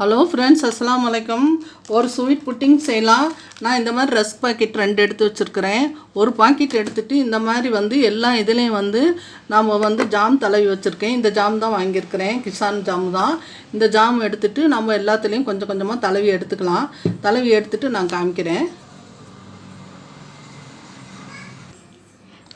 Hello friends, அஸ்ஸலாமு அலைக்கும். ஒரு ஸ்வீட் புட்டிங் செய்யலாம். நான் இந்த மாதிரி ரஸ்க் பாக்கெட் 2 எடுத்து வச்சுருக்கிறேன். ஒரு பாக்கெட் எடுத்துகிட்டு இந்த மாதிரி எல்லா இதுலேயும் நாம் ஜாம் தடவி வச்சுருக்கேன். இந்த ஜாம் தான் வாங்கியிருக்கிறேன், கிசான் ஜாம் தான். இந்த ஜாம் எடுத்துகிட்டு நம்ம எல்லாத்துலேயும் கொஞ்சம் கொஞ்சமாக தடவி எடுத்துக்கலாம். தடவி எடுத்துகிட்டு நான் காமிக்கிறேன்.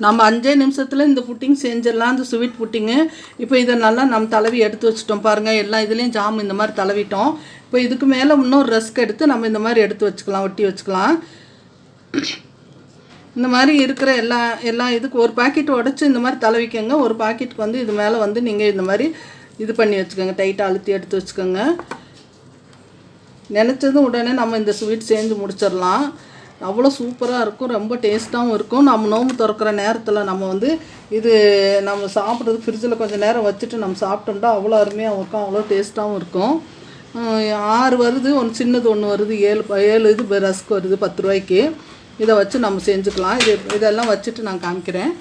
நம்ம 5 நிமிஷத்தில் இந்த புட்டிங் செஞ்சிடலாம், இந்த ஸ்வீட் புட்டிங்கு. இப்போ இதை நல்லா நம்ம தடவி எடுத்து வச்சுட்டோம் பாருங்கள். எல்லா இதுலேயும் ஜாம் இந்த மாதிரி தடவிட்டோம். இப்போ இதுக்கு மேலே இன்னொரு ரஸ்க் எடுத்து நம்ம இந்த மாதிரி எடுத்து வச்சுக்கலாம், ஒட்டி வச்சுக்கலாம். இந்த மாதிரி இருக்கிற எல்லா இதுக்கு ஒரு பாக்கெட் உடச்சி இந்த மாதிரி தடவிக்கோங்க. ஒரு பாக்கெட்டுக்கு இது மேலே நீங்கள் இந்த மாதிரி இது பண்ணி வச்சுக்கோங்க, டைட்டாக அழுத்தி எடுத்து வச்சுக்கோங்க. நினச்சதும் உடனே நம்ம இந்த ஸ்வீட் செஞ்சு முடிச்சிடலாம். அவ்வளோ சூப்பராக இருக்கும், ரொம்ப டேஸ்ட்டாகவும் இருக்கும். நம்ம நோம்பு திறக்கிற நேரத்தில் இது நம்ம சாப்பிட்றது ஃப்ரிட்ஜில் கொஞ்சம் நேரம் வச்சுட்டு நம்ம சாப்பிட்டோம்னா அவ்வளோ அருமையாக இருக்கும், அவ்வளோ டேஸ்ட்டாகவும் இருக்கும். 6 வருது, ஒன்று சின்னது ஒன்று வருது, 7 இது ரஸ்க் வருது 10 ரூபாய்க்கு. இதை வச்சு நம்ம செஞ்சுக்கலாம். இதெல்லாம் வச்சுட்டு நான் காமிக்கிறேன்.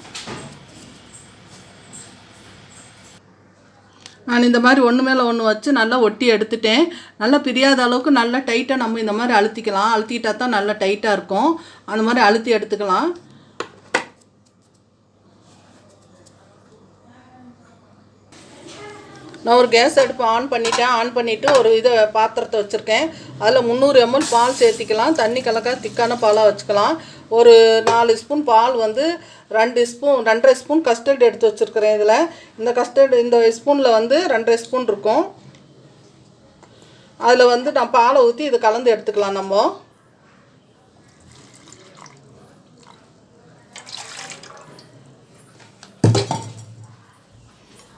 நான் இந்த மாதிரி ஒன்று மேலே ஒன்று வச்சு நல்லா ஒட்டி எடுத்துட்டேன். நல்லா பிரியாத அளவுக்கு நல்லா டைட்டாக நம்ம இந்த மாதிரி அழுத்திக்கலாம். அழுத்திட்டா தான் நல்லா டைட்டாக இருக்கும். அந்த மாதிரி அழுத்தி எடுத்துக்கலாம். நான் ஒரு கேஸ் அடுப்பு ஆன் பண்ணிவிட்டு ஒரு பாத்திரத்தை வச்சுருக்கேன். அதில் 300 ml பால் சேர்த்திக்கலாம். தண்ணி கலக்க திக்கான பாலாக வச்சுக்கலாம். ஒரு 4 ஸ்பூன் பால் 2.5 ஸ்பூன் கஸ்டர்ட் எடுத்து வச்சுருக்கிறேன். இந்த கஸ்டர்டு இந்த ஸ்பூனில் 2.5 ஸ்பூன் இருக்கும். அதில் நான் பாலை ஊற்றி இது கலந்து எடுத்துக்கலாம். நம்ம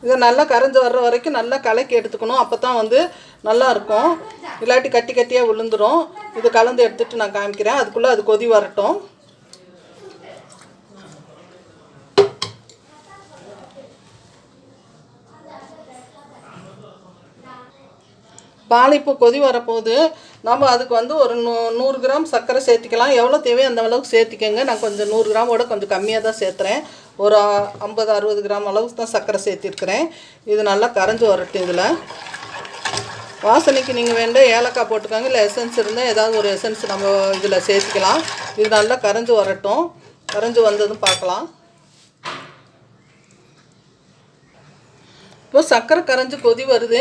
இதை நல்லா கரைஞ்சி வர்ற வரைக்கும் நல்லா கலக்கி எடுத்துக்கணும். அப்போ தான் நல்லா இருக்கும். இல்லாட்டி கட்டி கட்டியாக விழுந்துடும். இது கலந்து எடுத்துகிட்டு நான் காமிக்கிறேன். அதுக்குள்ளே அது கொதி வரட்டும். பால் இப்போ கொதி வரப்போகுது. நம்ம அதுக்கு ஒரு 100 கிராம் சர்க்கரை சேர்த்திக்கலாம். எவ்வளோ தேவையோ அந்த அளவுக்கு சேர்த்திக்கங்க. நான் கொஞ்சம் 100 கிராமோட கொஞ்சம் கம்மியாக தான் சேர்த்துறேன். ஒரு 50-60 கிராம் அளவுக்கு தான் சர்க்கரை சேர்த்திருக்கிறேன். இது நல்லா கரைஞ்சி வரட்டும். இதில் வாசனைக்கு நீங்கள் வேண்ட ஏலக்காய் போட்டுக்கோங்க, இல்லை எசன்ஸ் இருந்தால் ஏதாவது ஒரு எசன்ஸ் நம்ம இதில் சேர்த்திக்கலாம். இது நல்லா கரைஞ்சி வரட்டும். கரைஞ்சி வந்ததும் பார்க்கலாம். இப்போ சர்க்கரை கரைஞ்சி கொதி வருது.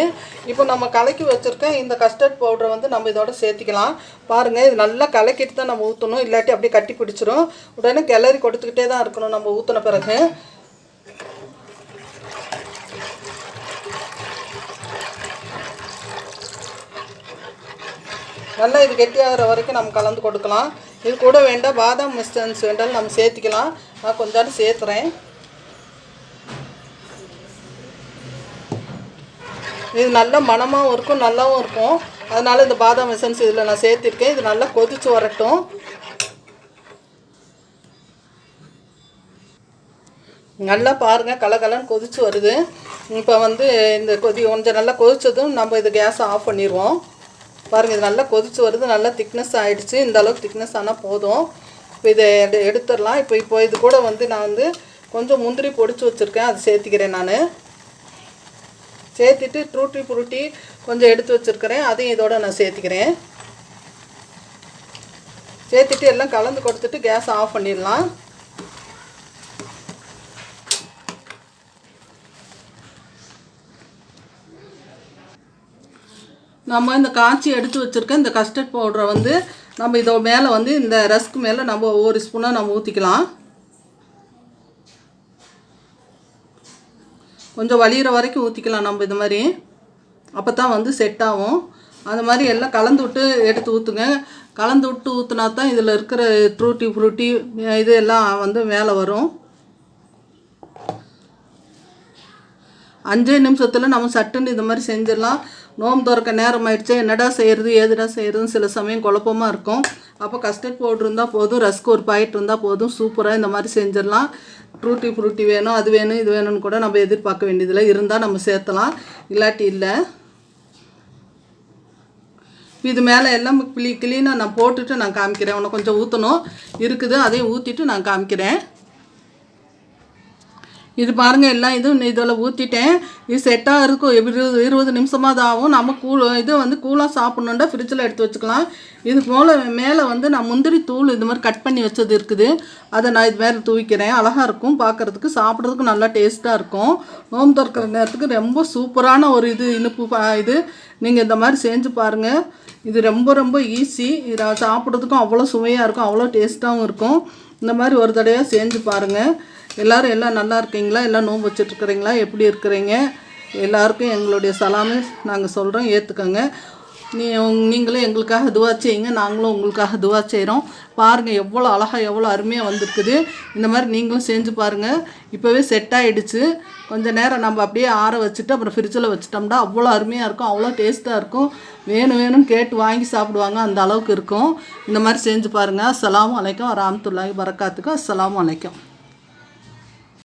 இப்போ நம்ம கலக்கி வச்சுருக்கேன் இந்த கஸ்டர்ட் பவுடரை நம்ம இதோட சேர்த்திக்கலாம். பாருங்கள், இது நல்லா கலக்கிட்டு தான் நம்ம ஊற்றணும், இல்லாட்டி அப்படியே கட்டி பிடிச்சிரும். உடனே கிளறி கொடுத்துக்கிட்டே தான் இருக்கணும் நம்ம ஊற்றின பிறகு. நல்லா இது கெட்டியாகிற வரைக்கும் நம்ம கலந்து கொடுக்கலாம். இது கூட வேண்டாம் பாதாம் எசன்ஸ் வேண்டாலும் நம்ம சேர்த்திக்கலாம். நான் கொஞ்சம் சேர்த்துறேன். இது நல்ல மணமாகவும் இருக்கும், நல்லாவும் இருக்கும். அதனால் இந்த பாதாம் எசன்ஸ் இதில் நான் சேர்த்திருக்கேன். இது நல்லா கொதித்து வரட்டும். நல்லா பாருங்கள், கலகலன்னு கொதித்து வருது. இப்போ இந்த கொஞ்சம் நல்லா கொதித்ததும் நம்ம இது கேஸை ஆஃப் பண்ணிடுவோம். பாருங்கள், இது நல்லா கொதித்து வருது, நல்லா திக்னஸ் ஆகிடுச்சு. இந்த அளவுக்கு திக்னஸ் ஆனால் போதும். இப்போ இதை எடுத்துடலாம். இப்போ இது கூட நான் கொஞ்சம் முந்திரி பொடிச்சு வச்சுருக்கேன், அது சேர்த்திக்கிறேன். நான் சேர்த்துட்டு டூட்டி ஃப்ரூட்டி கொஞ்சம் எடுத்து வச்சுருக்கிறேன், அதையும் இதோட நான் சேர்த்திக்கிறேன். சேர்த்துட்டு எல்லாம் கலந்து கொடுத்துட்டு கேஸ் ஆஃப் பண்ணிடலாம். நம்ம இந்த காய்ச்சி எடுத்து வச்சுருக்க இந்த கஸ்டர்ட் பவுடரை நம்ம இதோ மேலே இந்த ரஸ்க் மேலே நம்ம ஒவ்வொரு ஸ்பூனாக நம்ம ஊற்றிக்கலாம். கொஞ்சம் வலிகிற வரைக்கும் ஊற்றிக்கலாம் நம்ம இது மாதிரி. அப்போ தான் செட் ஆகும். அந்த மாதிரி எல்லாம் கலந்து விட்டு எடுத்து ஊற்றுங்க. கலந்து விட்டு ஊற்றினா தான் இதில் இருக்கிற டூட்டி ஃப்ரூட்டி இது எல்லாம் மேலே வரும். 5 நிமிஷத்தில் நம்ம சட்டுன்னு இது மாதிரி செஞ்சிடலாம். நோம்பு திறக்க நேரம் ஆயிடுச்சு, என்னடா செய்கிறது ஏதுடா செய்கிறதுன்னு சில சமயம் குழப்பமாக இருக்கும். அப்போ கஸ்டர்ட் பவுட்ரு இருந்தால் போதும், ரஸ்க் ஒரு பாக்கெட் இருந்தால் போதும், சூப்பராக இந்த மாதிரி செஞ்சிடலாம். டூட்டி ஃப்ரூட்டி வேணும், அது வேணும், இது வேணும்னு கூட நம்ம எதிர்பார்க்க வேண்டியதில்லை. இருந்தால் நம்ம சேர்த்தலாம், இல்லாட்டி இல்லை. இது மேலே எல்லாம் கிளீனாக நான் போட்டுட்டு நான் காமிக்கிறேன். உனக்கு கொஞ்சம் ஊற்றணும் இருக்குது, அதையும் ஊற்றிட்டு நான் காமிக்கிறேன். இது பாருங்கள் எல்லாம் இதில் ஊற்றிட்டேன். இது செட்டாக இருக்கும். 20 நிமிஷமாக தான் ஆகும். நம்ம இது வந்து கூலாக சாப்பிட்ணுன்னா ஃப்ரிட்ஜில் எடுத்து வச்சுக்கலாம். இதுக்கு மேலே வந்து நான் முந்திரி தூள் இது மாதிரி கட் பண்ணி வச்சது இருக்குது. அதை நான் இது மேலே தூவிக்கிறேன். அழகாக இருக்கும் பார்க்குறதுக்கு, சாப்பிட்றதுக்கு நல்லா டேஸ்ட்டாக இருக்கும். நோம்பு திறக்கிற நேரத்துக்கு ரொம்ப சூப்பரான ஒரு இனிப்பு இது நீங்கள் இந்த மாதிரி செஞ்சு பாருங்கள். இது ரொம்ப ரொம்ப ஈஸி. இதை சாப்பிட்றதுக்கும் அவ்வளோ சுவையாக இருக்கும், அவ்வளோ டேஸ்ட்டாகவும் இருக்கும். இந்த மாதிரி ஒரு தடவையாக செஞ்சு பாருங்கள். எல்லாம் நல்லா இருக்கீங்களா? எல்லாம் நோன்பு வச்சிட்ருக்குறீங்களா? எப்படி இருக்கிறீங்க? எல்லாருக்கும் எங்களுடைய சலாமை நாங்கள் சொல்கிறோம், ஏற்றுக்கோங்க. நீங்களும் எங்களுக்காக துவா செய்யுங்க, நாங்களும் உங்களுக்காக துவா செய்கிறோம். பாருங்கள் எவ்வளோ அழகாக எவ்வளோ அருமையாக வந்திருக்குது. இந்த மாதிரி நீங்களும் செஞ்சு பாருங்கள். இப்போவே செட் ஆகிடுச்சு. கொஞ்சம் நேரம் நம்ம அப்படியே ஆற வச்சுட்டு அப்புறம் ஃப்ரிட்ஜில் வச்சுட்டோம்னா அவ்வளோ அருமையாக இருக்கும், அவ்வளோ டேஸ்ட்டாக இருக்கும். வேணும்னு கேட்டு வாங்கி சாப்பிடுவாங்க, அந்த அளவுக்கு இருக்கும். இந்த மாதிரி செஞ்சு பாருங்கள். அஸ்ஸலாமு அலைக்கும் வரஹ்மத்துல்லாஹி வபரகாத்துஹு. அஸ்ஸலாமு அலைக்கும்.